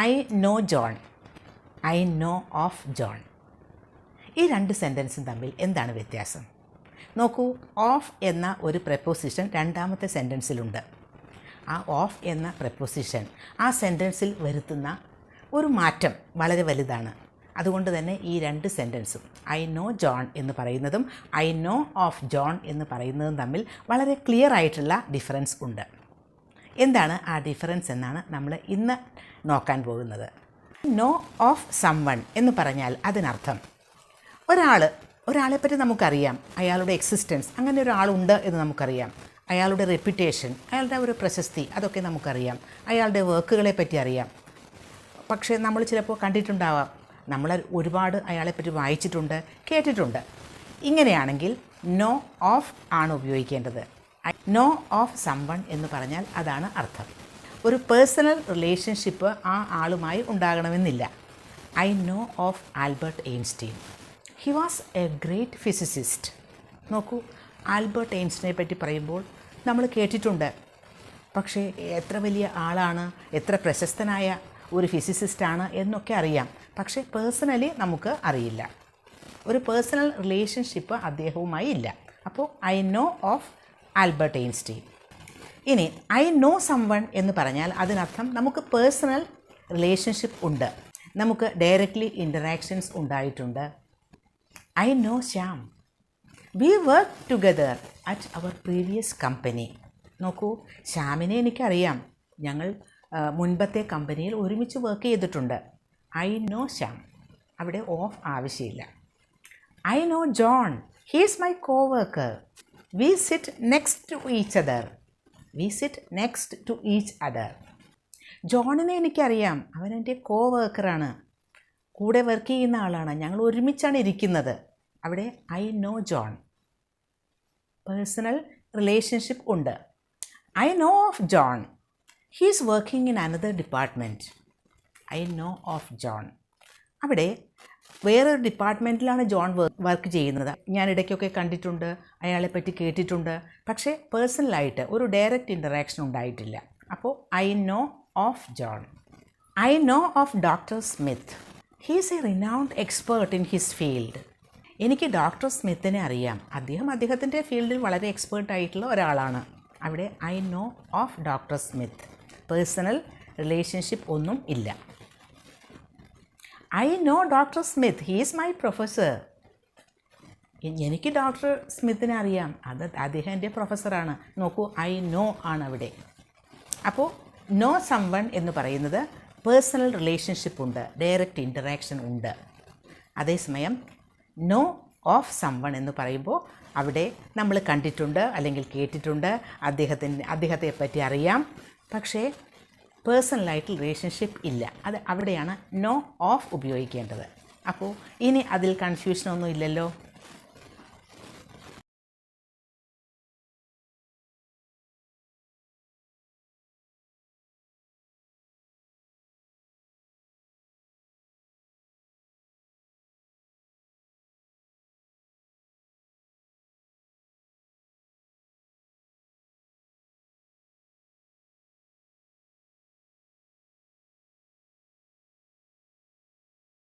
I know John, I know of John. ഈ രണ്ട് സെൻറ്റൻസും തമ്മിൽ എന്താണ് വ്യത്യാസം? നോക്കൂ, ഓഫ് എന്ന ഒരു പ്രപ്പോസിഷൻ രണ്ടാമത്തെ സെൻറ്റൻസിലുണ്ട്. ആ ഓഫ് എന്ന പ്രപ്പോസിഷൻ ആ സെൻറ്റൻസിൽ വരുത്തുന്ന ഒരു മാറ്റം വളരെ വലുതാണ്. അതുകൊണ്ട് തന്നെ ഈ രണ്ട് സെൻറ്റൻസും ഐ നോ ജോൺ എന്ന് പറയുന്നതും ഐ നോ ഓഫ് ജോൺ എന്ന് പറയുന്നതും തമ്മിൽ വളരെ ക്ലിയർ ആയിട്ടുള്ള ഡിഫറൻസ് ഉണ്ട്. എന്താണ് ആ ഡിഫറൻസ് എന്നാണ് നമ്മൾ ഇന്ന് നോക്കാൻ പോകുന്നത്. നോ ഓഫ് സംവൺ എന്ന് പറഞ്ഞാൽ അതിനർത്ഥം ഒരാളെപ്പറ്റി നമുക്കറിയാം, അയാളുടെ എക്സിസ്റ്റൻസ്, അങ്ങനെ ഒരാളുണ്ട് എന്ന് നമുക്കറിയാം, അയാളുടെ റെപ്യൂട്ടേഷൻ, അയാളുടെ ഒരു പ്രശസ്തി, അതൊക്കെ നമുക്കറിയാം, അയാളുടെ വർക്കുകളെ പറ്റി അറിയാം. പക്ഷേ നമ്മൾ ചിലപ്പോൾ കണ്ടിട്ടുണ്ടാവാം, നമ്മൾ ഒരുപാട് അയാളെപ്പറ്റി വായിച്ചിട്ടുണ്ട്, കേട്ടിട്ടുണ്ട്. ഇങ്ങനെയാണെങ്കിൽ നോ ഓഫ് ആണ് ഉപയോഗിക്കേണ്ടത്. നോ ഓഫ് സംവൺ എന്ന് പറഞ്ഞാൽ അതാണ് അർത്ഥം. ഒരു പേഴ്സണൽ റിലേഷൻഷിപ്പ് ആ ആളുമായി ഉണ്ടാകണമെന്നില്ല. I know of Albert Einstein. He was A great physicist. നോക്കൂ, ആൽബർട്ട് ഐൻസ്റ്റീനെ പറ്റി പറയുമ്പോൾ നമ്മൾ കേട്ടിട്ടുണ്ട്, പക്ഷേ എത്ര വലിയ ആളാണ്, എത്ര പ്രശസ്തനായ ഒരു ഫിസിസിസ്റ്റാണ് എന്നൊക്കെ അറിയാം, പക്ഷേ പേഴ്സണലി നമുക്ക് അറിയില്ല. ഒരു പേഴ്സണൽ റിലേഷൻഷിപ്പ് അദ്ദേഹവുമായി ഇല്ല. അപ്പോൾ I no of Albert Einstein. ഇനി ഐ നോ സംവൺ എന്ന് പറഞ്ഞാൽ അതിനർത്ഥം നമുക്ക് പേഴ്സണൽ റിലേഷൻഷിപ്പ് ഉണ്ട്, നമുക്ക് ഡയറക്റ്റ്ലി ഇൻ്ററാക്ഷൻസ് ഉണ്ടായിട്ടുണ്ട്. I know Shyam. We work together at our previous company. നോക്കൂ, ശ്യാമിനെ എനിക്കറിയാം, ഞങ്ങൾ മുൻപത്തെ കമ്പനിയിൽ ഒരുമിച്ച് വർക്ക് ചെയ്തിട്ടുണ്ട്. I know Shyam. അവിടെ ഓഫ് ആവശ്യമില്ല. I know John. He is my coworker. We sit next to each other. We sit next to each other. ജോണിനെ എനിക്കറിയാം, അവൻ എൻ്റെ കോവർക്കറാണ്, കൂടെ വർക്ക് ചെയ്യുന്ന ആളാണ്, ഞങ്ങൾ ഒരുമിച്ചാണ് ഇരിക്കുന്നത്. അവിടെ I know John. Personal relationship ഉണ്ട്. I know of John. He is working in another department. ഐ നോ ഓഫ് ജോൺ. അവിടെ വേറൊരു ഡിപ്പാർട്ട്മെൻറ്റിലാണ് ജോൺ വർക്ക് ചെയ്യുന്നത്. ഞാൻ ഇടയ്ക്കൊക്കെ കണ്ടിട്ടുണ്ട്, അയാളെപ്പറ്റി കേട്ടിട്ടുണ്ട്, പക്ഷേ പേഴ്സണലായിട്ട് ഒരു ഡയറക്റ്റ് ഇൻ്ററാക്ഷൻ ഉണ്ടായിട്ടില്ല. അപ്പോൾ I know of John. I no of Doctor Smith. He is a renowned expert in his field. എനിക്ക് ഡോക്ടർ സ്മിത്തിനെ അറിയാം, അദ്ദേഹത്തിൻ്റെ ഫീൽഡിൽ വളരെ എക്സ്പേർട്ടായിട്ടുള്ള ഒരാളാണ്. അവിടെ I no of Doctor Smith. Personal relationship ഒന്നും ഇല്ല. I know Doctor Smith. He is my professor. എനിക്ക് ഡോക്ടർ സ്മിത്തിനെ അറിയാം, അദ്ദേഹം എൻ്റെ പ്രൊഫസറാണ്. നോക്കൂ, ഐ നോ ആണ് അവിടെ. അപ്പോൾ നോ സംവൺ എന്ന് പറയുന്നത് പേഴ്സണൽ റിലേഷൻഷിപ്പ് ഉണ്ട്, ഡയറക്റ്റ് ഇൻ്ററാക്ഷൻ ഉണ്ട്. അതേസമയം നോ ഓഫ് സംവൺ എന്ന് പറയുമ്പോൾ അവിടെ നമ്മൾ കണ്ടിട്ടുണ്ട് അല്ലെങ്കിൽ കേട്ടിട്ടുണ്ട്, അദ്ദേഹത്തെ പറ്റി അറിയാം, പക്ഷേ പേഴ്സണലായിട്ട് റിലേഷൻഷിപ്പ് ഇല്ല. അവിടെയാണ് നോ ഓഫ് ഉപയോഗിക്കേണ്ടത്. അപ്പോൾ ഇനി അതിൽ കൺഫ്യൂഷനൊന്നും ഇല്ലല്ലോ.